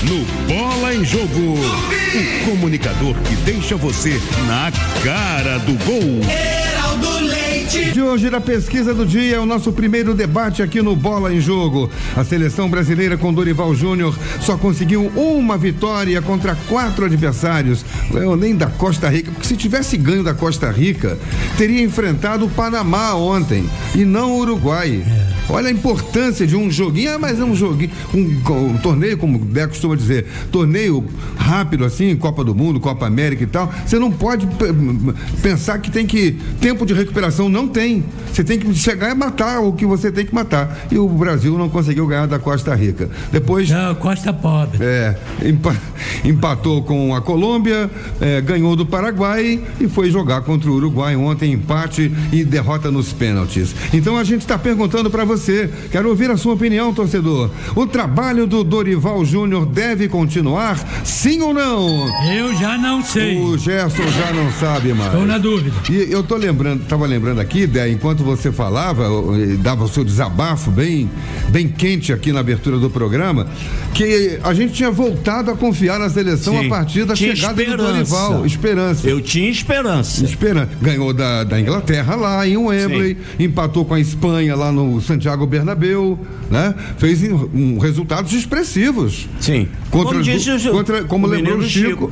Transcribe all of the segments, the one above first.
no Bola em Jogo. O comunicador que deixa você na cara do gol. Heraldo Leite. De hoje, na pesquisa do dia, é o nosso primeiro debate aqui no Bola em Jogo. A seleção brasileira com Dorival Júnior só conseguiu uma vitória contra 4 adversários. Nem da Costa Rica, porque se tivesse ganho da Costa Rica, teria enfrentado o Panamá ontem e não o Uruguai. Olha a importância de um joguinho, mas é um joguinho, um torneio, como o Deco costuma dizer, torneio rápido assim, Copa do Mundo, Copa América e tal. Você não pode pensar que tem que tempo de recuperação, não tem. Você tem que chegar e matar o que você tem que matar. E o Brasil não conseguiu ganhar da Costa Rica. Depois... Não, Costa Pobre. Empatou com a Colômbia, ganhou do Paraguai e foi jogar contra o Uruguai ontem, empate e derrota nos pênaltis. Então a gente está perguntando para você, quero ouvir a sua opinião, torcedor. O trabalho do Dorival Júnior deve continuar, sim ou não? Eu já não sei. O Gerson já não sabe mais. Estou na dúvida. E eu estava lembrando aqui, Dé, enquanto você falava, dava o seu desabafo bem quente aqui na abertura do programa, que a gente tinha voltado a confiar na seleção a partir da chegada do Dorival. Esperança. Eu tinha esperança. Ganhou da Inglaterra lá em Wembley, empatou com a Espanha lá no Santiago Bernabéu, né? Fez resultados expressivos. Sim. Como lembrou o Chico,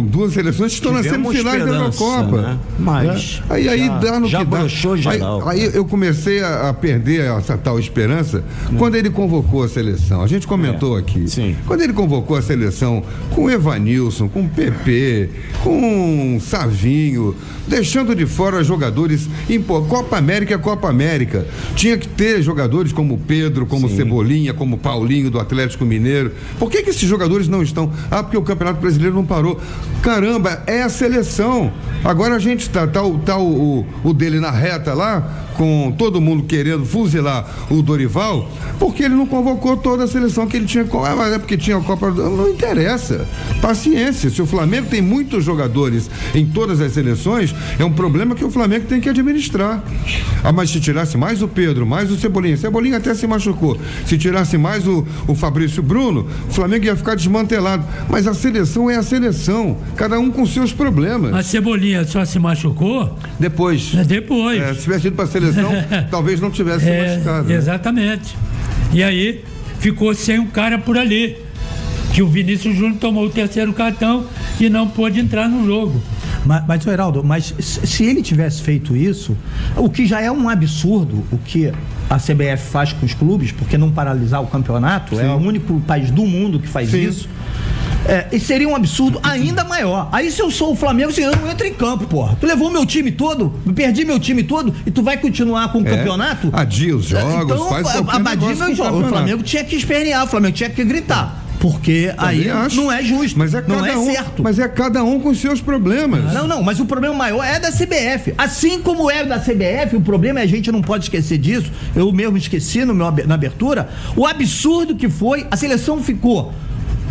duas seleções estão nas semifinais da Eurocopa. Né? Mas aí dá no já que dá. broxou geral. Aí eu comecei a perder essa tal esperança quando ele convocou a seleção. A gente comentou aqui. Sim. Quando ele convocou a seleção com o Evanilson, com o PP, com o Savinho, deixando de fora jogadores Copa América é Copa América. Tinha que ter jogadores como o Pedro, como o Cebolinha, como o Paulinho do Atlético Mineiro. Por que esses jogadores não estão? Porque o Campeonato Brasileiro não parou. Caramba, é a seleção. Agora a gente tá o dele na reta lá, com todo mundo querendo fuzilar o Dorival, porque ele não convocou toda a seleção que ele tinha. Mas é porque tinha a Copa. Não interessa. Paciência. Se o Flamengo tem muitos jogadores em todas as seleções, é um problema que o Flamengo tem que administrar. Mas se tirasse mais o Pedro, mais o Cebolinha até se machucou. Se tirasse mais o Fabrício Bruno, o Flamengo ia ficar desmantelado. Mas a seleção é a seleção, cada um com seus problemas. A Cebolinha só se machucou? Depois. Depois. Se tivesse ido para a seleção, talvez não tivesse se machucado. Exatamente. E aí ficou sem um cara por ali, que o Vinícius Júnior tomou o terceiro cartão e não pôde entrar no jogo. Mas Heraldo, se ele tivesse feito isso, o que já é um absurdo, o que a CBF faz com os clubes, porque não paralisar o campeonato, é o único país do mundo que faz isso. E seria um absurdo ainda maior. Aí se eu sou o Flamengo, eu não entro em campo, porra. Tu levou meu time todo, perdi meu time todo e tu vai continuar com o campeonato? Adia os jogos, então, faz qualquer negócio com o jogos. O Flamengo tinha que espernear, o Flamengo tinha que gritar. Porque aí não é justo, não é certo. Mas é cada um com seus problemas. Não, mas o problema maior é da CBF. Assim como é da CBF, o problema é, a gente não pode esquecer disso, eu mesmo esqueci na abertura, o absurdo que foi, a seleção ficou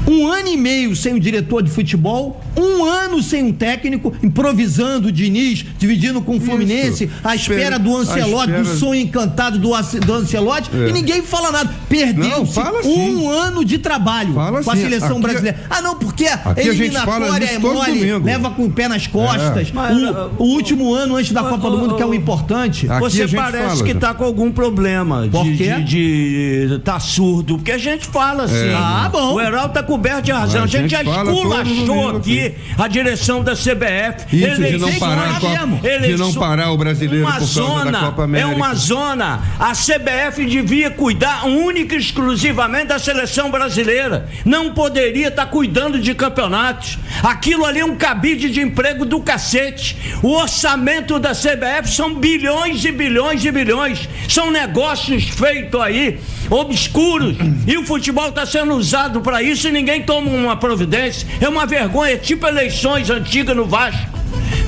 1 ano e meio sem um diretor de futebol, 1 ano sem um técnico, improvisando o Diniz, dividindo com o Fluminense, à espera do Ancelotti, do sonho encantado do Ancelotti, e ninguém fala nada. Perdeu-se 1 ano de trabalho com a seleção brasileira. Porque eliminatória é mole, leva com o pé nas costas. O último ano antes da Copa do Mundo, que é o importante. Você parece que tá com algum problema de tá surdo, porque a gente fala assim. Bom. O Heraldo tá coberto de razão. A gente já esculachou aqui a direção da CBF. Isso de não parar o brasileiro por causa da Copa América. É uma zona. A CBF devia cuidar única e exclusivamente da seleção brasileira. Não poderia estar cuidando de campeonatos. Aquilo ali é um cabide de emprego do cacete. O orçamento da CBF são bilhões e bilhões e bilhões. São negócios feitos aí, obscuros. E o futebol está sendo usado para isso e ninguém toma uma providência. É uma vergonha, é tipo eleições antigas no Vasco.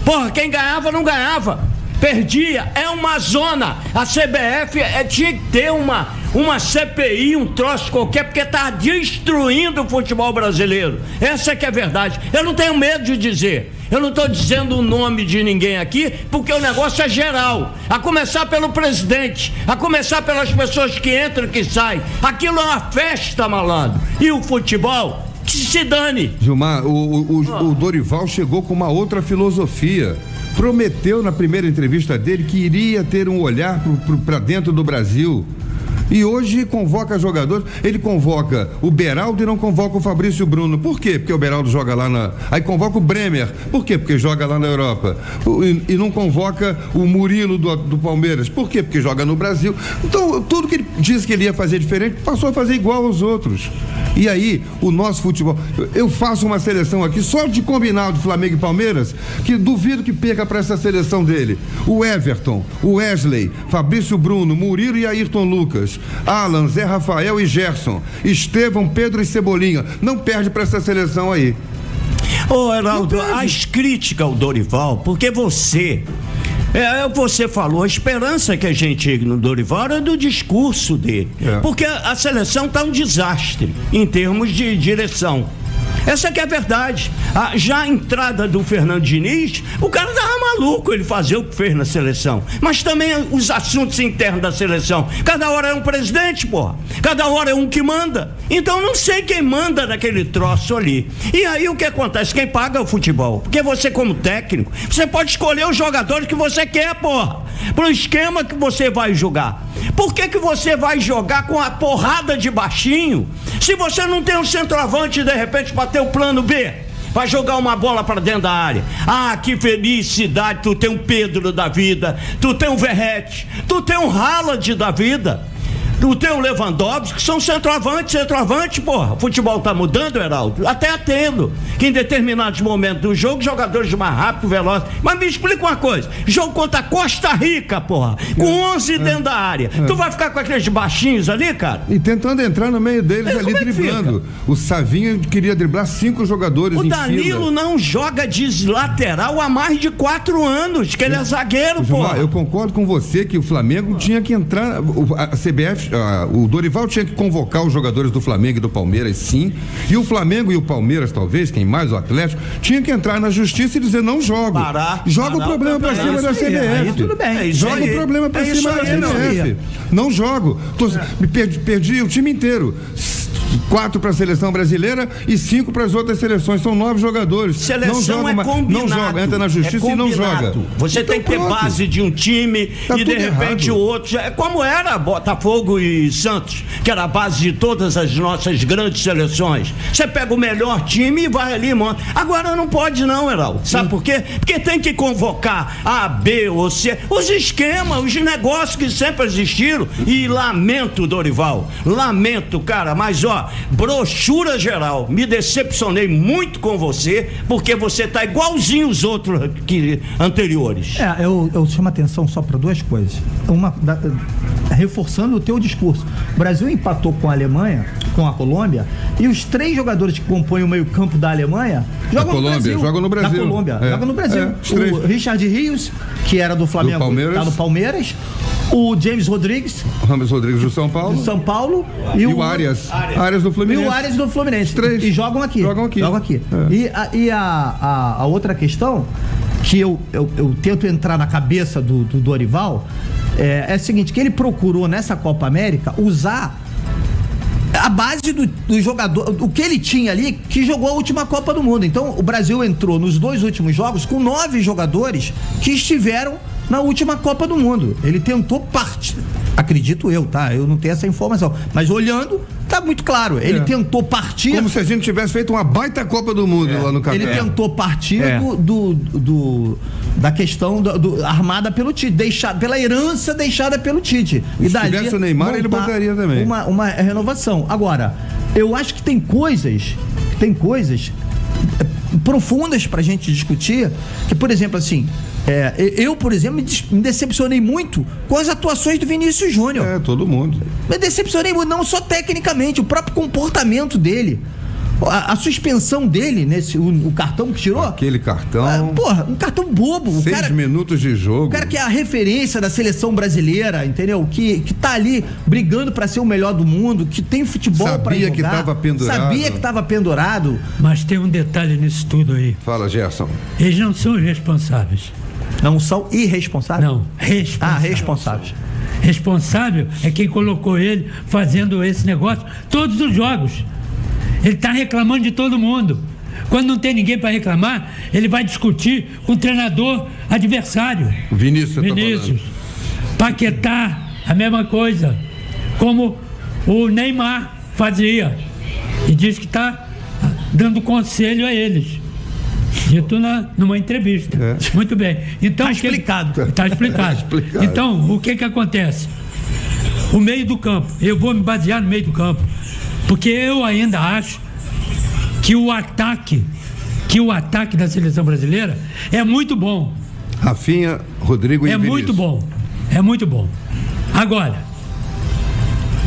Porra, quem ganhava não ganhava, perdia. É uma zona. A CBF tinha que ter uma CPI, um troço qualquer, porque tá destruindo o futebol brasileiro. Essa é que é a verdade. Eu não tenho medo de dizer. Eu não estou dizendo o nome de ninguém aqui, porque o negócio é geral. A começar pelo presidente, a começar pelas pessoas que entram e que saem. Aquilo é uma festa, malandro. E o futebol, que se dane. Gilmar, o Dorival chegou com uma outra filosofia. Prometeu na primeira entrevista dele que iria ter um olhar para dentro do Brasil. E hoje convoca jogadores, ele convoca o Beraldo e não convoca o Fabrício Bruno. Por quê? Porque o Beraldo joga lá na... Aí convoca o Bremer. Por quê? Porque joga lá na Europa. E não convoca o Murilo do Palmeiras. Por quê? Porque joga no Brasil. Então, tudo que ele disse que ele ia fazer diferente, passou a fazer igual aos outros. E aí, o nosso futebol... Eu faço uma seleção aqui, só de combinar de Flamengo e Palmeiras, que duvido que perca para essa seleção dele. O Everton, o Wesley, Fabrício Bruno, Murilo e Ayrton Lucas, Alan, Zé Rafael e Gerson, Estevão, Pedro e Cebolinha. Não perde para essa seleção aí. Ô, Heraldo, as críticas ao Dorival, porque você falou, a esperança que a gente tinha no Dorival era do discurso dele. Porque a seleção está um desastre em termos de direção. Essa que é a verdade. Já a entrada do Fernando Diniz, o cara tava maluco ele fazer o que fez na seleção. Mas também os assuntos internos da seleção. Cada hora é um presidente, porra. Cada hora é um que manda. Então não sei quem manda naquele troço ali. E aí o que acontece? Quem paga é o futebol. Porque você, como técnico, você pode escolher os jogadores que você quer, porra. Pro esquema que você vai jogar. Por que você vai jogar com a porrada de baixinho se você não tem um centroavante de repente para ter o plano B? Vai jogar uma bola para dentro da área. Ah, que felicidade, tu tem um Pedro da vida, tu tem um Verratti, tu tem um Haaland da vida, tu tem um Lewandowski, que são centroavante, porra. O futebol tá mudando, Heraldo? Até atendo que em determinados momentos do jogo, jogadores mais rápidos, velozes. Mas me explica uma coisa, jogo contra Costa Rica, porra, com 11 dentro da área. Tu vai ficar com aqueles baixinhos ali, cara? E tentando entrar no meio deles ali, driblando. O Savinho queria driblar 5 jogadores em fila. O Danilo não joga de lateral há mais de 4 anos, que ele é zagueiro, porra. Eu concordo com você que o Flamengo tinha que entrar, a CBF, o Dorival tinha que convocar os jogadores do Flamengo e do Palmeiras, sim, e o Flamengo e o Palmeiras, talvez, quem mais, o Atlético, tinha que entrar na justiça e dizer, não jogo. Joga o problema pra cima da CBF. Aí tudo bem. Joga o problema pra cima da CBF. Não jogo. Me perdi o time inteiro. 4 para a seleção brasileira e 5 para as outras seleções. São 9 jogadores. Seleção não joga, combinado. Não joga, entra na justiça e não joga. Você então, tem que ter base de um time e de repente o outro. Como era Botafogo e Santos, que era a base de todas as nossas grandes seleções. Você pega o melhor time e vai ali e monta. Agora não pode não, Heraldo. Sabe por quê? Porque tem que convocar A, B ou C. Os esquemas, os negócios que sempre existiram. E lamento, Dorival. Lamento, cara. Mas brochura geral, me decepcionei muito com você, porque você tá igualzinho os outros anteriores. Eu chamo a atenção só para 2 coisas. Reforçando o teu discurso. O Brasil empatou com a Alemanha, com a Colômbia, e os 3 jogadores que compõem o meio-campo da Alemanha jogam no Brasil. Jogam no Brasil. Da Colômbia, jogam no Brasil. O Richard Rios, que era do Flamengo, tá no Palmeiras. O James Rodrigues do São Paulo. E o Arias do Fluminense. E o Arias do Fluminense. 3. E jogam aqui. E a outra questão que eu tento entrar na cabeça do Dorival é a seguinte, que ele procurou nessa Copa América usar a base do jogador, o que ele tinha ali, que jogou a última Copa do Mundo. Então o Brasil entrou nos 2 últimos jogos com 9 jogadores que estiveram na última Copa do Mundo. Ele tentou partir, acredito eu, tá? Eu não tenho essa informação, mas olhando, tá muito claro. Ele tentou partir... Como se a gente tivesse feito uma baita Copa do Mundo lá no Catar. Ele tentou partir da questão armada pelo Tite, pela herança deixada pelo Tite. E se tivesse o Neymar, ele botaria também. Uma renovação. Agora, eu acho que tem coisas profundas pra gente discutir, que, por exemplo, assim, eu, por exemplo, me decepcionei muito com as atuações do Vinícius Júnior. Todo mundo. Me decepcionei muito, não só tecnicamente, o próprio comportamento dele. A suspensão dele, o cartão que tirou. Aquele cartão. Um cartão bobo. 6 minutos de jogo. O cara que é a referência da seleção brasileira, entendeu? Que tá ali brigando pra ser o melhor do mundo, que tem futebol pra jogar. Sabia que tava pendurado. Mas tem um detalhe nisso tudo aí. Fala, Gerson. Eles não são responsáveis. Não são irresponsáveis? Não, responsáveis. Responsáveis. Responsável é quem colocou ele fazendo esse negócio todos os jogos. Ele está reclamando de todo mundo. Quando não tem ninguém para reclamar, ele vai discutir com o treinador adversário. Vinícius. Paquetá, a mesma coisa. Como o Neymar fazia. E diz que está dando conselho a eles. Dito numa entrevista. Muito bem. Então, está explicado. Está explicado. Então, o que acontece? O meio do campo. Eu vou me basear no meio do campo. Porque eu ainda acho que o ataque da seleção brasileira é muito bom. Rafinha, Rodrigo e Vinícius. É muito bom. Agora,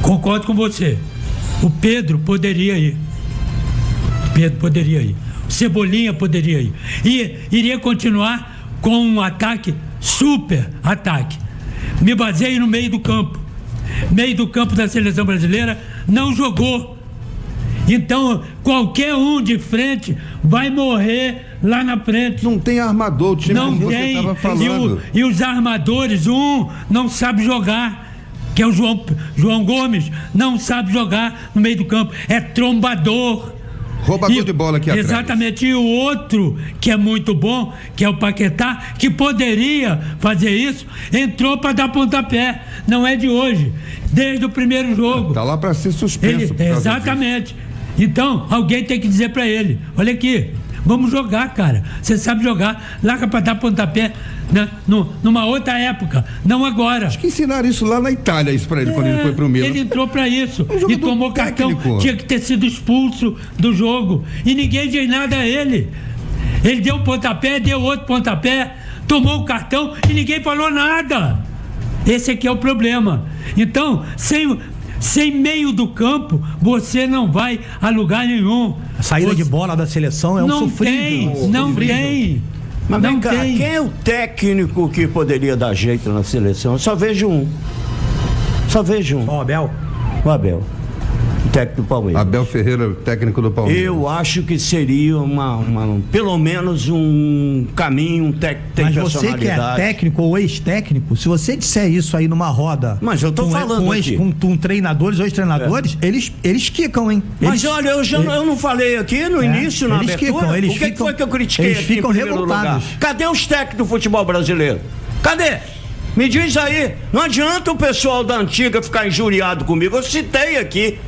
concordo com você. O Pedro poderia ir. O Cebolinha poderia ir. E iria continuar com um ataque, super ataque. Me baseio no meio do campo. Meio do campo da seleção brasileira não jogou. Então, qualquer um de frente vai morrer lá na frente. Não tem armador, o time não como tem. Você estava falando. E os armadores, não sabe jogar, que é o João Gomes, não sabe jogar no meio do campo. É trombador. Roubador de bola aqui atrás. Exatamente. E o outro, que é muito bom, que é o Paquetá, que poderia fazer isso, entrou para dar pontapé. Não é de hoje. Desde o primeiro jogo. Tá lá para ser suspenso. Exatamente. Então, alguém tem que dizer para ele: olha aqui, vamos jogar, cara. Você sabe jogar. Larga para dar pontapé, né? Numa outra época, não agora. Acho que ensinaram isso lá na Itália, isso para ele, quando ele foi pro Milan. Ele entrou para isso e tomou cartão. Tinha que ter sido expulso do jogo. E ninguém diz nada a ele. Ele deu um pontapé, deu outro pontapé, tomou o cartão e ninguém falou nada. Esse aqui é o problema. Então, sem meio do campo, você não vai a lugar nenhum. A saída de bola da seleção é um sofrível. Não tem. Mas vem cá, quem é o técnico que poderia dar jeito na seleção? Eu só vejo um. O Abel. O Abel. O técnico do Palmeiras. Abel Ferreira, técnico do Palmeiras. Eu acho que seria pelo menos um caminho, tem mas você que é técnico ou ex-técnico, se você disser isso aí numa roda. Mas eu tô falando com treinadores ou ex-treinadores, eles quicam, hein? Mas olha, eu não falei aqui no início, na abertura. O que foi que eu critiquei eles aqui ficam em primeiro revoltados. lugar? Cadê os técnicos do futebol brasileiro? Cadê? Me diz aí. Não adianta o pessoal da antiga ficar injuriado comigo. Eu citei aqui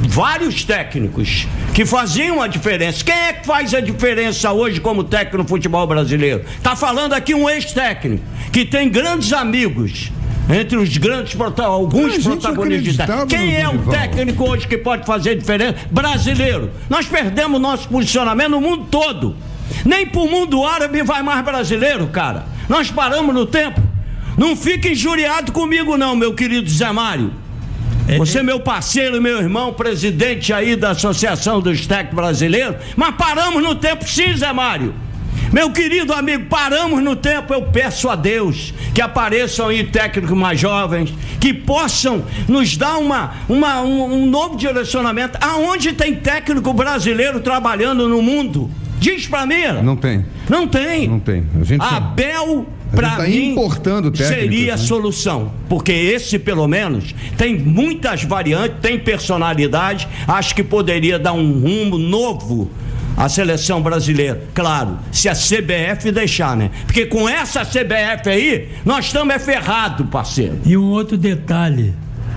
vários técnicos que faziam a diferença. Quem é que faz a diferença hoje como técnico no futebol brasileiro? Tá falando aqui um ex-técnico que tem grandes amigos entre os grandes alguns protagonistas. Quem é o técnico hoje que pode fazer diferença? Brasileiro. Nós perdemos nosso posicionamento no mundo todo. Nem pro mundo árabe vai mais brasileiro, cara. Nós paramos no tempo. Não fique injuriado comigo não, meu querido Zé Mário. Você é meu parceiro, meu irmão, presidente aí da Associação dos Técnicos Brasileiros, mas paramos no tempo sim, Zé Mário. Meu querido amigo, paramos no tempo. Eu peço a Deus que apareçam aí técnicos mais jovens, que possam nos dar um novo direcionamento. Aonde tem técnico brasileiro trabalhando no mundo? Diz pra mim. Não tem. Não tem. Abel, pra mim, seria a solução. Porque esse, pelo menos, tem muitas variantes, tem personalidade. Acho que poderia dar um rumo novo à seleção brasileira. Claro, se a CBF deixar, né? Porque com essa CBF aí, nós estamos ferrados, parceiro. E um outro detalhe: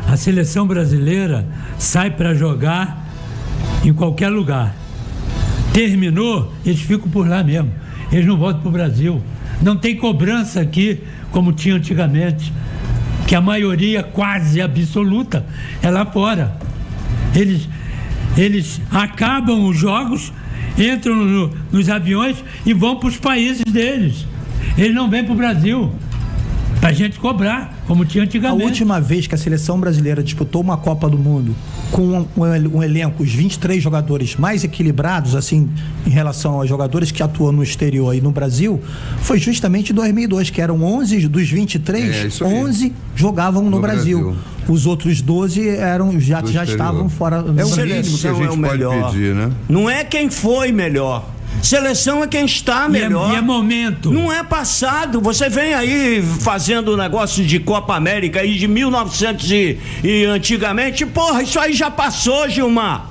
a seleção brasileira sai para jogar em qualquer lugar. Terminou, eles ficam por lá mesmo. Eles não voltam para o Brasil. Não tem cobrança aqui, como tinha antigamente, que a maioria quase absoluta é lá fora. Eles acabam os jogos, entram nos aviões e vão para os países deles. Eles não vêm para o Brasil. Pra gente cobrar, como tinha A antigamente. última vez que a seleção brasileira disputou uma Copa do Mundo com um elenco, os 23 jogadores mais equilibrados, assim, em relação aos jogadores que atuam no exterior e no Brasil, foi justamente em 2002, que eram 11 dos 23, 11 jogavam no Brasil. Os outros 12 já estavam fora do Brasil. Mínimo que a gente pode pedir, né? Não é quem foi melhor. Seleção é quem está melhor. E é momento. Não é passado. Você vem aí fazendo negócio de Copa América aí de 1900 e antigamente. Porra, isso aí já passou, Gilmar.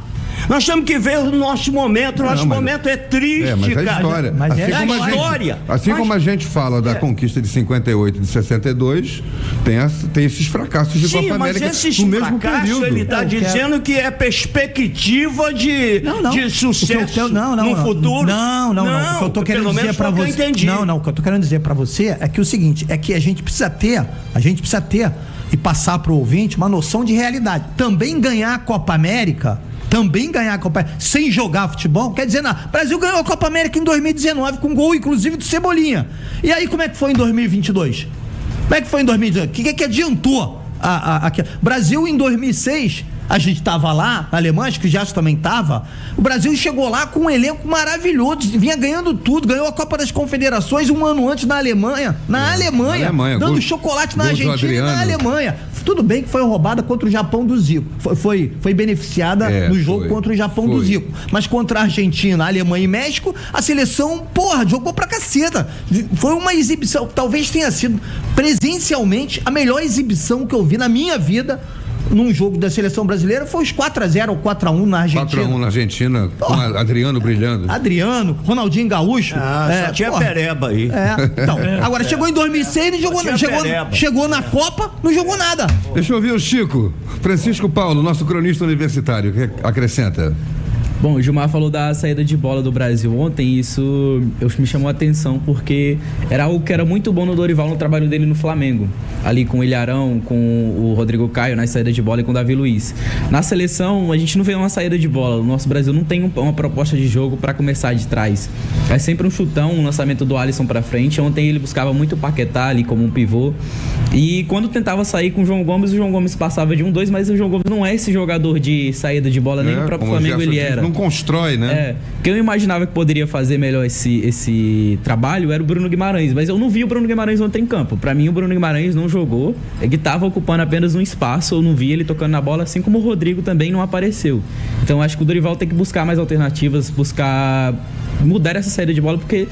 Nós temos que ver o nosso momento. Nosso momento é triste, mas é cara. história. Mas assim é a história. Como a gente fala da conquista de 58 e de 62, tem esses fracassos de Copa América no mesmo período. Ele está dizendo que é perspectiva de sucesso no futuro. Não. O que eu tô querendo dizer para você. Não. O que eu tô querendo dizer para você é que o seguinte, é que a gente precisa ter e passar para o ouvinte uma noção de realidade. Também ganhar a Copa América sem jogar futebol, quer dizer, o Brasil ganhou a Copa América em 2019 com gol, inclusive, do Cebolinha. E aí, como é que foi em 2022? Como é que foi em 2022? O que adiantou? Brasil em 2006, a gente estava lá, na Alemanha, acho que o Gerson também estava. O Brasil chegou lá com um elenco maravilhoso, vinha ganhando tudo, ganhou a Copa das Confederações um ano antes na Alemanha. Na Alemanha, dando chocolate na Argentina e na Alemanha. Tudo bem que foi roubada contra o Japão do Zico. Foi beneficiada no jogo contra o Japão do Zico. Mas contra a Argentina, a Alemanha e México, a seleção, jogou pra caceta. Foi uma exibição, talvez tenha sido presencialmente a melhor exibição que eu vi na minha vida num jogo da seleção brasileira. Foi os 4-0 ou 4-1 na Argentina. 4-1 na Argentina, com Adriano brilhando. Ronaldinho Gaúcho. Só tinha pereba aí. Então, agora chegou em 2006 e chegou na Copa, não jogou nada. Deixa eu ouvir o Chico. Francisco Paulo, nosso cronista universitário, que acrescenta. Bom, o Gilmar falou da saída de bola do Brasil ontem, isso me chamou a atenção, porque era algo que era muito bom no Dorival, no trabalho dele no Flamengo, ali com o Ilharão, com o Rodrigo Caio na saída de bola e com o Davi Luiz. Na seleção, a gente não vê uma saída de bola, o nosso Brasil não tem uma proposta de jogo para começar de trás. É sempre um chutão, um lançamento do Alisson para frente. Ontem ele buscava muito o Paquetá ali como um pivô, e quando tentava sair com o João Gomes passava de 1-2, mas o João Gomes não é esse jogador de saída de bola, nem o próprio Flamengo ele era. Constrói, né? Quem eu imaginava que poderia fazer melhor esse trabalho era o Bruno Guimarães, mas eu não vi o Bruno Guimarães ontem em campo. Pra mim, o Bruno Guimarães não jogou, ele estava ocupando apenas um espaço, eu não vi ele tocando na bola, assim como o Rodrigo também não apareceu. Então acho que o Dorival tem que buscar mais alternativas, buscar mudar essa saída de bola, porque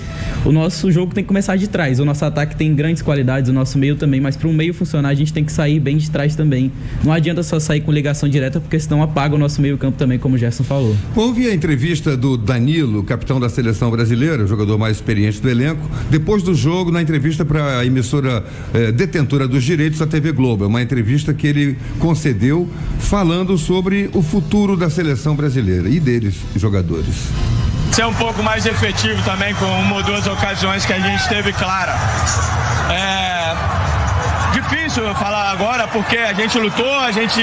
o nosso jogo tem que começar de trás. O nosso ataque tem grandes qualidades, o nosso meio também, mas para o meio funcionar a gente tem que sair bem de trás também. Não adianta só sair com ligação direta, porque senão apaga o nosso meio campo também, como o Gerson falou. Houve a entrevista do Danilo, capitão da seleção brasileira, o jogador mais experiente do elenco, depois do jogo, na entrevista para a emissora detentora dos direitos da TV Globo. É uma entrevista que ele concedeu falando sobre o futuro da seleção brasileira e deles, jogadores. Ser um pouco mais efetivo também com uma ou duas ocasiões que a gente teve clara. Difícil eu falar agora porque a gente lutou, a gente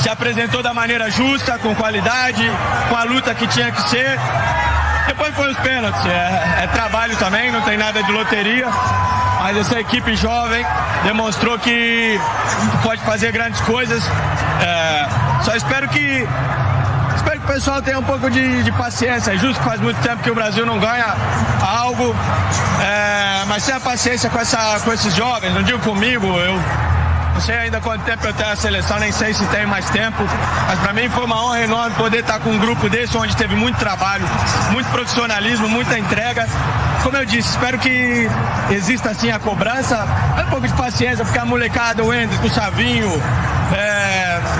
se apresentou da maneira justa, com qualidade, com a luta que tinha que ser. Depois foi os pênaltis, é trabalho também, não tem nada de loteria, mas essa equipe jovem demonstrou que pode fazer grandes coisas. Só espero que o pessoal tenha um pouco de paciência. É justo que faz muito tempo que o Brasil não ganha algo, mas tenha paciência com esses jovens. Não digo comigo, eu não sei ainda quanto tempo eu tenho a seleção, nem sei se tenho mais tempo, mas para mim foi uma honra enorme poder estar com um grupo desse, onde teve muito trabalho, muito profissionalismo, muita entrega. Como eu disse, espero que exista assim a cobrança, um pouco de paciência, porque a molecada, o Endrick, o Savinho,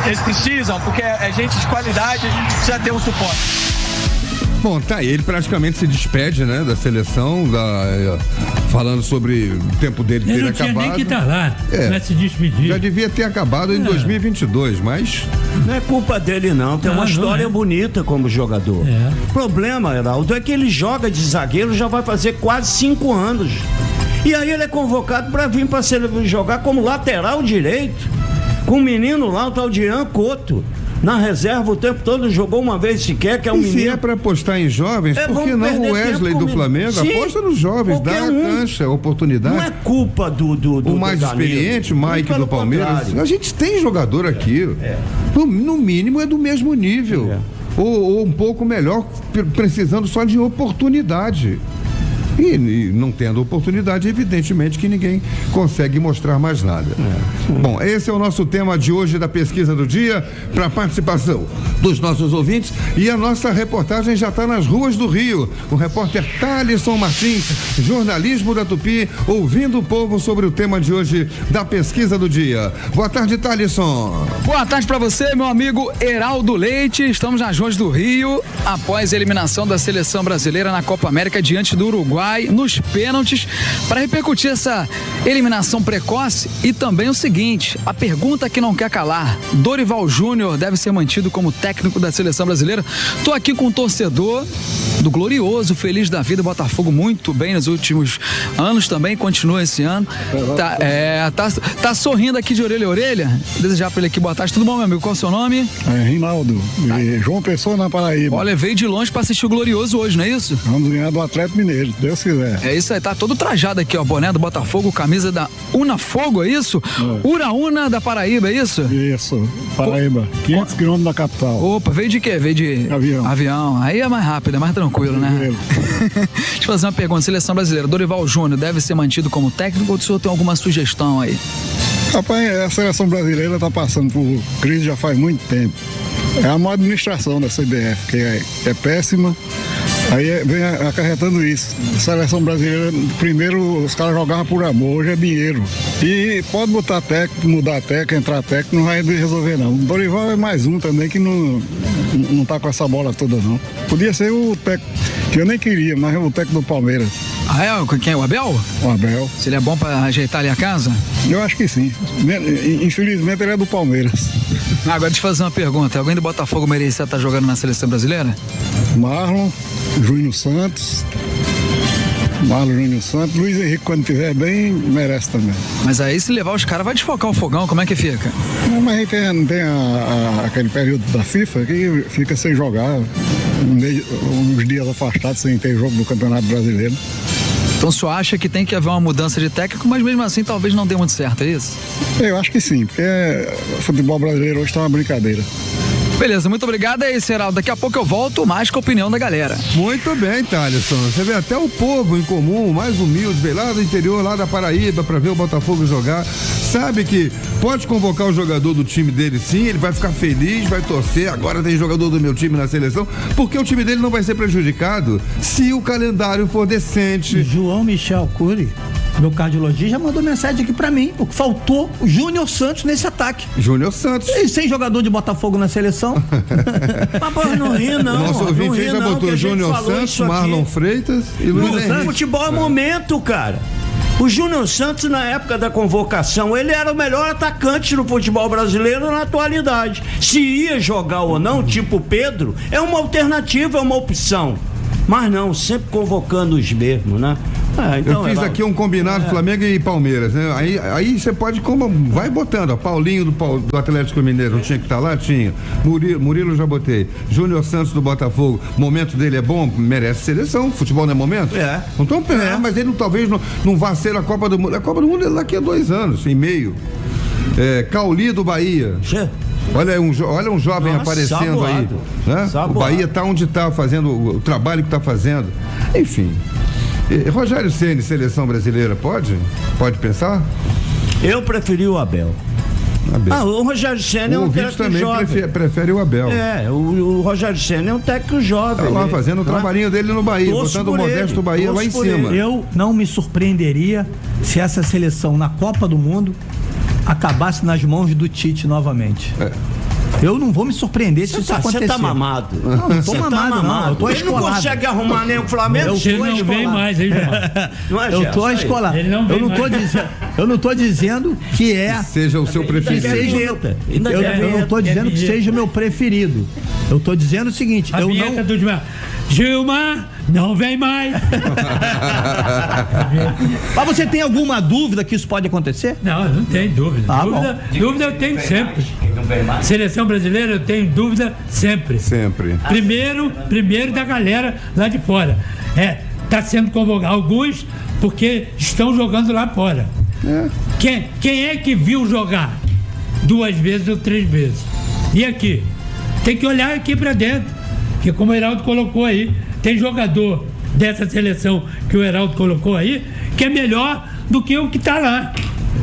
eles precisam, porque é gente de qualidade, precisa ter um suporte. Bom, tá, ele praticamente se despede, né, da seleção, falando sobre o tempo dele ter acabado. Ele não tinha nem que estar lá, pra se despedir. Já devia ter acabado em 2022, mas... Não é culpa dele não, tem uma história bonita como jogador. O problema, Heraldo, é que ele joga de zagueiro, já vai fazer quase 5 anos. E aí ele é convocado para vir para jogar como lateral direito, com um menino lá, o tal de Ian Couto. Na reserva o tempo todo, jogou uma vez sequer, que é um menino. Se é para apostar em jovens, por que não o Wesley do Flamengo? Sim, aposta nos jovens, dá a cancha, a oportunidade. Não é culpa do o mais experiente, Mike do Palmeiras. Contrário. A gente tem jogador aqui. No mínimo é do mesmo nível. Ou um pouco melhor, precisando só de oportunidade. E não tendo oportunidade, evidentemente que ninguém consegue mostrar mais nada. Bom, esse é o nosso tema de hoje da pesquisa do dia, para a participação dos nossos ouvintes, e a nossa reportagem já está nas ruas do Rio. O repórter Thalisson Martins, jornalismo da Tupi, ouvindo o povo sobre o tema de hoje da pesquisa do dia. Boa tarde, Thalisson. Boa tarde para você, meu amigo Heraldo Leite. Estamos nas ruas do Rio, após a eliminação da seleção brasileira na Copa América diante do Uruguai nos pênaltis, para repercutir essa eliminação precoce e também o seguinte, a pergunta que não quer calar: Dorival Júnior deve ser mantido como técnico da seleção brasileira? Tô aqui com um torcedor do glorioso, feliz da vida, Botafogo, muito bem nos últimos anos também, continua esse ano, tá sorrindo aqui de orelha a orelha. Desejar para ele aqui boa tarde. Tudo bom, meu amigo? Qual é o seu nome? Rinaldo, João Pessoa, na Paraíba. Olha, veio de longe para assistir o glorioso hoje, não é isso? Vamos ganhar do Atlético Mineiro, Deus quiser. É isso aí, tá todo trajado aqui, ó, boné do Botafogo, camisa da Unafogo, é isso? Uraúna da Paraíba, é isso? Isso, Paraíba, 500 quilômetros da capital. Opa, veio de quê? Veio de avião. Aí é mais rápido, é mais tranquilo, né? Deixa eu fazer uma pergunta, seleção brasileira, Dorival Júnior deve ser mantido como técnico ou o senhor tem alguma sugestão aí? Rapaz, a seleção brasileira tá passando por crise já faz muito tempo. É a má administração da CBF, que é péssima. Aí vem acarretando isso. A seleção brasileira, primeiro os caras jogavam por amor, hoje é dinheiro. E pode botar técnico, mudar técnico, entrar técnico, não vai resolver não. O Dorival é mais um também que não tá com essa bola toda não. Podia ser o técnico, que eu nem queria, mas é o técnico do Palmeiras. Ah, é? Quem é? O Abel? O Abel. Se ele é bom pra ajeitar ali a casa? Eu acho que sim. Infelizmente ele é do Palmeiras. Agora deixa eu fazer uma pergunta. Alguém do Botafogo merecia estar jogando na seleção brasileira? Marlon, Júnior Santos, Luiz Henrique, quando estiver bem, merece também. Mas aí se levar os caras vai desfocar o fogão, como é que fica? Não, mas aí não tem aquele período da FIFA que fica sem jogar, uns dias afastados sem ter jogo do Campeonato Brasileiro. Então o senhor acha que tem que haver uma mudança de técnico, mas mesmo assim talvez não dê muito certo, é isso? Eu acho que sim, porque o futebol brasileiro hoje está uma brincadeira. Beleza, muito obrigado. É isso, Heraldo. Daqui a pouco eu volto mais com a opinião da galera. Muito bem, Thalisson. Você vê até o povo em comum, mais humilde, veio lá do interior, lá da Paraíba, para ver o Botafogo jogar. Sabe que pode convocar o jogador do time dele sim, ele vai ficar feliz, vai torcer. Agora tem jogador do meu time na seleção, porque o time dele não vai ser prejudicado se o calendário for decente. João Michel Cury, meu cardiologista, já mandou mensagem aqui pra mim. O que faltou, o Júnior Santos nesse ataque. Júnior Santos. E sem jogador de Botafogo na seleção. Mas não ri, não. O nosso ouvinte já botou Júnior Santos, Marlon Freitas e Luiz Henrique. Futebol é momento, cara. O Júnior Santos, na época da convocação, ele era o melhor atacante no futebol brasileiro na atualidade. Se ia jogar ou não, tipo Pedro, é uma alternativa, é uma opção. Mas não, sempre convocando os mesmos, né? Então, eu fiz aqui um combinado Flamengo e Palmeiras, né? Aí você pode, vai botando, ó, Paulinho do Atlético Mineiro, não tinha que estar lá? Tinha. Murilo já botei. Júnior Santos do Botafogo, o momento dele é bom, merece seleção, futebol não é momento? Então, mas ele talvez não vá ser a Copa do Mundo. A Copa do Mundo é daqui a 2 anos e meio. Cauli do Bahia. Olha um jovem aparecendo aí, né? O Bahia está onde está fazendo o trabalho que está fazendo. Enfim. Rogério Ceni, seleção brasileira, pode pensar? Eu preferi o Abel. O Rogério Ceni é um técnico também jovem. Prefere o Abel. O Rogério Ceni é um técnico jovem. Tá lá fazendo o trabalhinho dele no Bahia, botando o modesto Bahia lá em cima. Eu não me surpreenderia se essa seleção na Copa do Mundo acabasse nas mãos do Tite novamente. Eu não vou me surpreender se isso acontecer. Você tá mamado. Não tô mamado, não. Eu tô Ele não consegue arrumar nem o Flamengo. Ele não vem mais, hein, João? Eu tô escolado. Eu não tô dizendo. Eu não tô dizendo que seja o seu preferido. Eu não tô dizendo que seja o meu preferido. Eu tô dizendo o seguinte, a vinheta do Gilmar, não vem mais. Mas você tem alguma dúvida que isso pode acontecer? Não tem dúvida. Dúvida eu tenho sempre. Seleção brasileira eu tenho dúvida sempre. Sempre. Primeiro da galera lá de fora. Tá sendo convocado alguns porque estão jogando lá fora. Quem é que viu jogar 2 vezes ou 3 vezes? E aqui? Tem que olhar aqui pra dentro. Porque como o Heraldo colocou aí, tem jogador dessa seleção que o Heraldo colocou aí, que é melhor do que o que tá lá.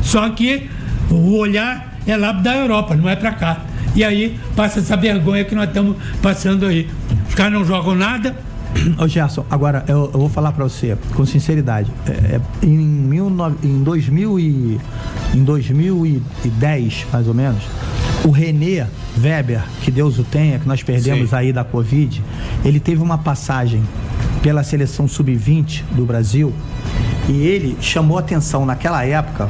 Só que o olhar é lá da Europa, não é pra cá. E aí passa essa vergonha que nós estamos passando aí. Os caras não jogam nada. Ô Gerson, agora eu vou falar pra você com sinceridade. Em 2010, mais ou menos, o René Weber, que Deus o tenha, que nós perdemos aí da Covid, ele teve uma passagem pela seleção sub-20 do Brasil e ele chamou atenção naquela época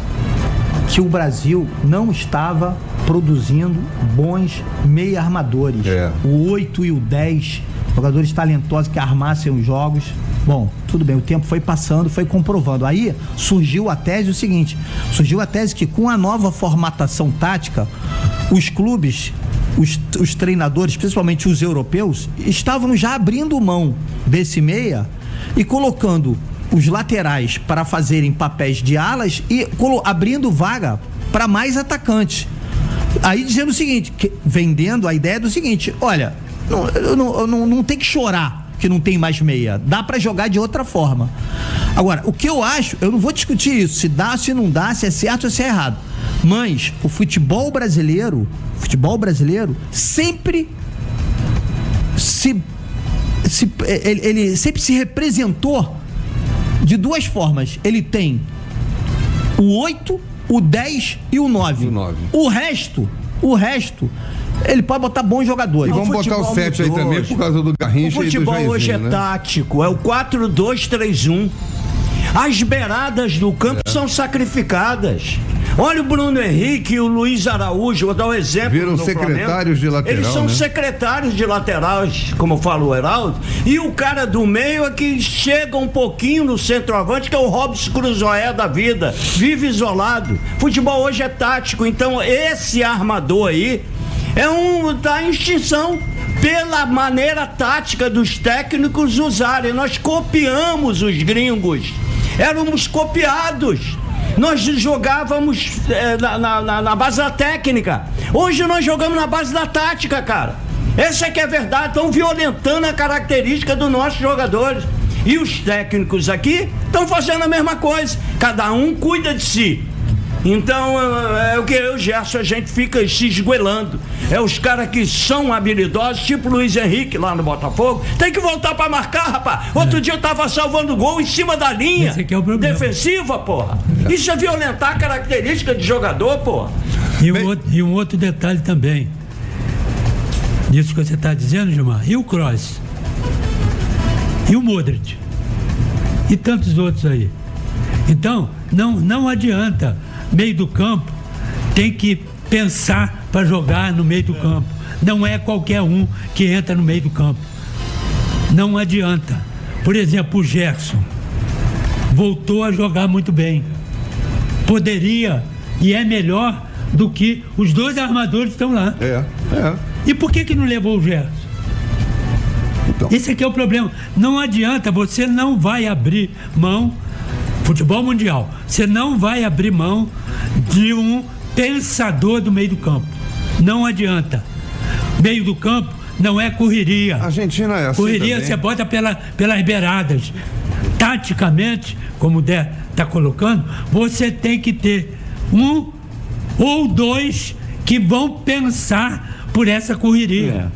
que o Brasil não estava produzindo bons meia-armadores. O 8 e o 10, jogadores talentosos que armassem os jogos. Bom, tudo bem, o tempo foi passando, foi comprovando. Aí surgiu a tese que com a nova formatação tática, os clubes, os treinadores, principalmente os europeus, estavam já abrindo mão desse meia e colocando os laterais para fazerem papéis de alas e abrindo vaga para mais atacantes. Aí dizendo o seguinte, vendendo a ideia do seguinte: olha, não tem que chorar que não tem mais meia, dá para jogar de outra forma. Agora, o que eu acho, eu não vou discutir isso, se dá, se não dá, se é certo ou se é errado, mas o futebol brasileiro sempre ele sempre se representou de 2 formas. Ele tem o 8, o 10 e o 9. O resto, ele pode botar bons jogadores. E vamos botar o 7 aí também por causa do Garrincha. O futebol e do hoje é tático, é o 4-2-3-1. As beiradas do campo são sacrificadas. Olha o Bruno Henrique e o Luiz Araújo, vou dar um exemplo. Viram secretários de lateral. Eles são secretários de laterais, como fala o Heraldo. E o cara do meio é que chega um pouquinho no centroavante, que é o Robson Cruzoé da vida. Vive isolado. Futebol hoje é tático, então esse armador aí tá em extinção pela maneira tática dos técnicos usarem. Nós copiamos os gringos. Éramos copiados. Nós jogávamos na base da técnica. Hoje nós jogamos na base da tática, cara. Essa é que é a verdade. Estão violentando a característica dos nossos jogadores. E os técnicos aqui estão fazendo a mesma coisa. Cada um cuida de si. Então, é o que eu e o Gerson, a gente fica se esgoelando. É os caras que são habilidosos, tipo o Luiz Henrique lá no Botafogo, tem que voltar pra marcar, rapaz. Outro dia eu tava salvando gol em cima da linha defensiva, porra. Isso é violentar a característica de jogador, porra. E um outro detalhe também, disso que você tá dizendo, Gilmar, e o Kroos? E o Modric? E tantos outros aí? Então, não adianta. Meio do campo tem que pensar para jogar no meio do campo. Não é qualquer um que entra no meio do campo. Não adianta. Por exemplo, o Gerson voltou a jogar muito bem. Poderia e é melhor do que os 2 armadores que estão lá. E por que não levou o Gerson? Então. Esse aqui é o problema. Não adianta, você não vai abrir mão. Futebol mundial, você não vai abrir mão de um pensador do meio do campo. Não adianta. Meio do campo não é correria. A Argentina é assim. Correria também. você bota pelas beiradas. Taticamente, como o Dé está colocando, você tem que ter 1 ou 2 que vão pensar por essa correria.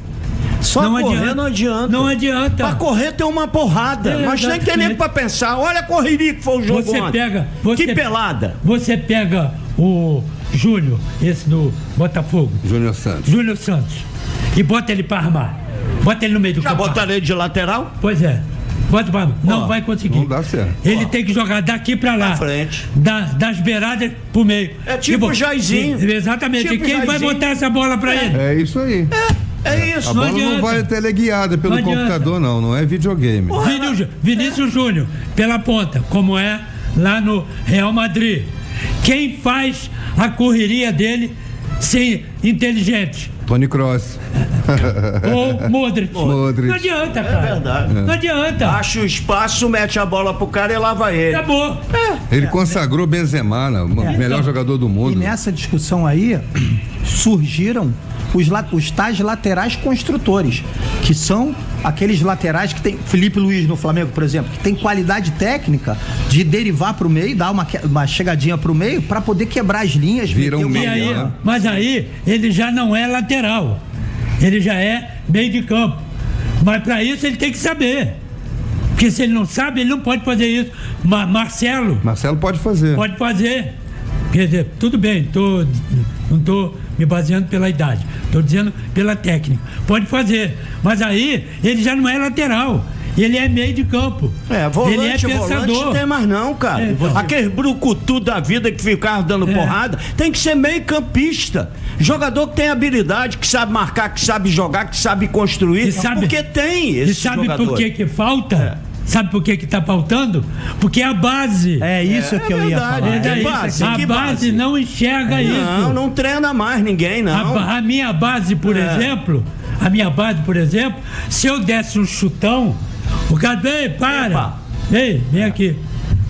Só não correr não adianta. Não adianta. Pra correr tem uma porrada. Mas tem que nem pra pensar. Olha a correria que foi o jogo ontem. Que pelada. Você pega o Júnior, esse do Botafogo. Júnior Santos. E bota ele pra armar. Bota ele no meio do campo. Já botaram ele de lateral? Pois é. Não vai conseguir. Não dá certo. Ele tem que jogar daqui pra lá. Pra frente. Das beiradas pro meio. É tipo o Jairzinho. Exatamente. Tipo e quem vai Jairzinho. botar essa bola pra ele? É isso aí. É isso. A bola não vai teleguiada pelo computador, não é videogame. Vinícius Júnior, pela ponta, como é lá no Real Madrid. Quem faz a correria dele ser inteligente? Toni Kroos. Ou Modric. Modric. Não adianta, cara. É verdade. Não adianta. Acha o espaço, mete a bola pro cara e lá vai ele. Acabou. Ele consagrou Benzema, o melhor jogador do mundo. E nessa discussão aí, surgiram os tais laterais construtores, que são aqueles laterais que tem Felipe Luiz no Flamengo, por exemplo, que tem qualidade técnica de derivar pro meio, dar uma chegadinha pro meio para poder quebrar as linhas. Vira um meio, né? Mas aí ele já não é lateral, ele já é meio de campo. Mas para isso ele tem que saber. Porque se ele não sabe, ele não pode fazer isso. Marcelo pode fazer. Pode fazer. Quer dizer, tudo bem, não estou me baseando pela idade, estou dizendo pela técnica. Pode fazer, mas aí ele já não é lateral, ele é meio de campo. Volante, ele é pensador. Volante não tem mais não, cara. Aquele brucutu da vida que ficava dando porrada, tem que ser meio campista. Jogador que tem habilidade, que sabe marcar, que sabe jogar, que sabe construir. Porque tem esse jogador. E sabe por que falta? Sabe por que está faltando? Porque a base. É isso que eu ia falar. A base não enxerga isso. Não treina mais ninguém, não. A minha base, por exemplo, se eu desse um chutão, o cara, ei, para! Ei, vem aqui.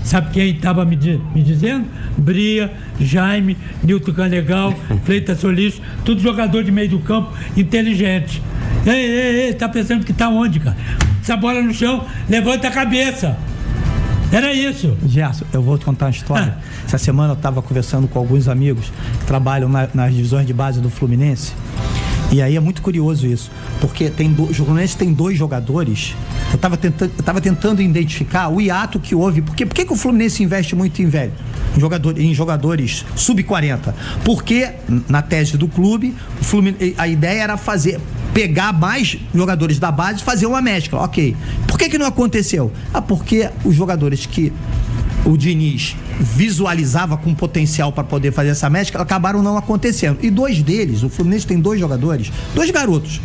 Sabe quem estava me dizendo? Bria, Jaime, Nilton Canegal, Freitas Solis, tudo jogador de meio do campo, inteligente. Ei, tá pensando que tá onde, cara? Essa bola no chão, levanta a cabeça. Era isso. Gerson, eu vou te contar uma história. Essa semana eu estava conversando com alguns amigos que trabalham nas divisões de base do Fluminense. E aí é muito curioso isso, porque o Fluminense tem 2 jogadores. Eu estava tentando identificar o hiato que houve. Por que o Fluminense investe muito em velho? Em jogadores sub-40? Porque, na tese do clube, a ideia era pegar mais jogadores da base e fazer uma mescla. Ok. Por que não aconteceu? Porque os jogadores que o Diniz visualizava com potencial para poder fazer essa mescla acabaram não acontecendo. E 2 deles, o Fluminense tem 2 jogadores, 2 garotos.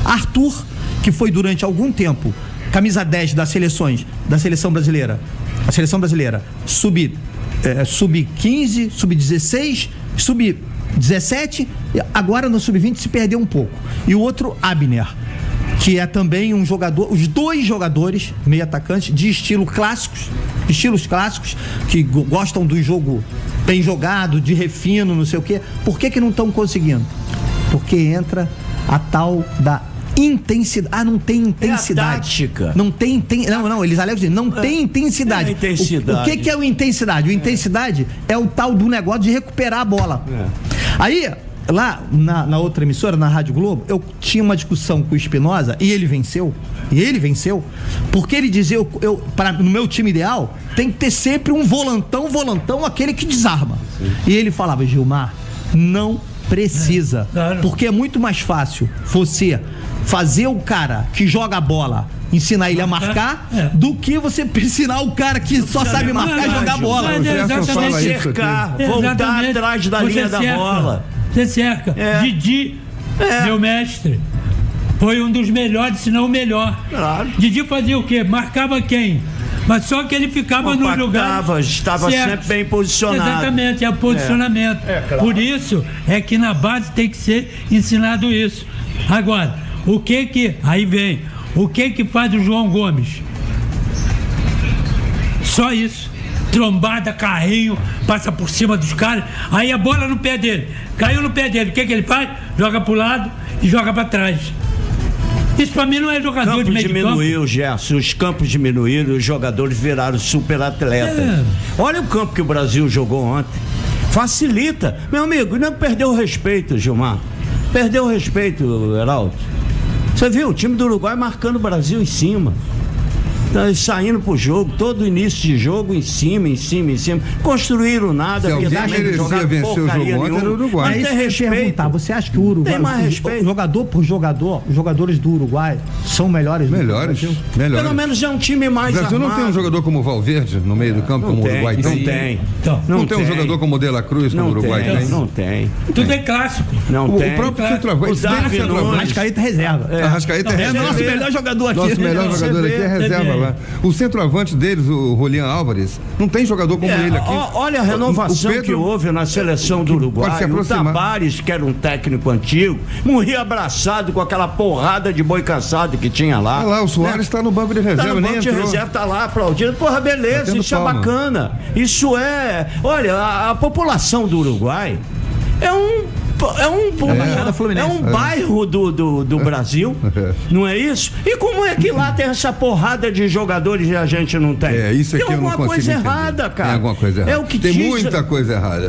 Arthur, que foi durante algum tempo camisa 10 da seleção brasileira. A seleção brasileira sub-15, sub-16, sub-17, agora no sub-20 se perdeu um pouco. E o outro, Abner, que é também um jogador, os 2 jogadores meio atacantes de estilos clássicos, que gostam do jogo bem jogado, de refino, não sei o quê. Por que não estão conseguindo? Porque entra a tal da intensidade. Não tem intensidade. É a tática. Não tem. Não, eles alegam assim, não tem intensidade. O que é o intensidade? O intensidade é o tal do negócio de recuperar a bola. Aí, lá na outra emissora, na Rádio Globo, eu tinha uma discussão com o Espinosa e ele venceu, porque ele dizia, no meu time ideal, tem que ter sempre um volantão, aquele que desarma. Sim. E ele falava, Gilmar, não precisa, porque é muito mais fácil você fazer o cara que joga a bola, ensinar ele a marcar, do que você ensinar o cara que só sabe marcar e jogar bola. Voltar atrás da linha da bola. Você cerca. Didi, meu mestre, foi um dos melhores, se não o melhor. Claro. Didi fazia o quê? Marcava quem? Mas só que ele ficava no lugar. Estava sempre bem posicionado. Exatamente, é o posicionamento. Claro. Por isso é que na base tem que ser ensinado isso. Agora, aí vem, o que faz o João Gomes? Só isso. Trombada, carrinho, passa por cima dos caras, aí a bola no pé dele, caiu no pé dele, o que ele faz? Joga pro lado e joga pra trás. Isso pra mim não é jogador de meio de campo. Diminuiu, Gerson, os campos diminuíram, os jogadores viraram super atletas. Olha o campo que o Brasil jogou ontem, facilita, meu amigo, não perdeu o respeito, Gilmar, perdeu o respeito, Heraldo. Você viu, o time do Uruguai marcando o Brasil em cima. saindo pro jogo, todo início de jogo, em cima. Construíram nada. Se alguém merecia vencer o jogo ontem, era o Uruguai. Mas tem respeito. Você acha que o Uruguai, tem mais respeito? Jogador por jogador, os jogadores do Uruguai são melhores. Melhores. Pelo menos é um time mais armado. O Brasil não tem um jogador como o Valverde no meio do campo, como o Uruguai tem? Não tem um jogador como o De La Cruz, como o Uruguai tem? Não tem. Tudo é clássico. Não tem. O próprio centroavante. Arrascaeta reserva. Arrascaeta é nosso melhor jogador aqui. Nosso melhor jogador aqui é reserva lá. O centroavante deles, o Julián Álvares, não tem jogador como ele aqui. Olha a renovação que houve na seleção do Uruguai. O Tabares, que era um técnico antigo, morria abraçado com aquela porrada de boi cansado que tinha lá. Olha lá, o Soares está no banco de reserva, nem entrou. O banco de reserva tá lá aplaudindo. Porra, beleza, isso é bacana. Isso é... Olha, a população do Uruguai é um bairro do Brasil, não é isso? E como é que lá tem essa porrada de jogadores e a gente não tem? Isso aqui tem alguma coisa errada, cara. Tem alguma coisa errada. É o que tem muita coisa errada.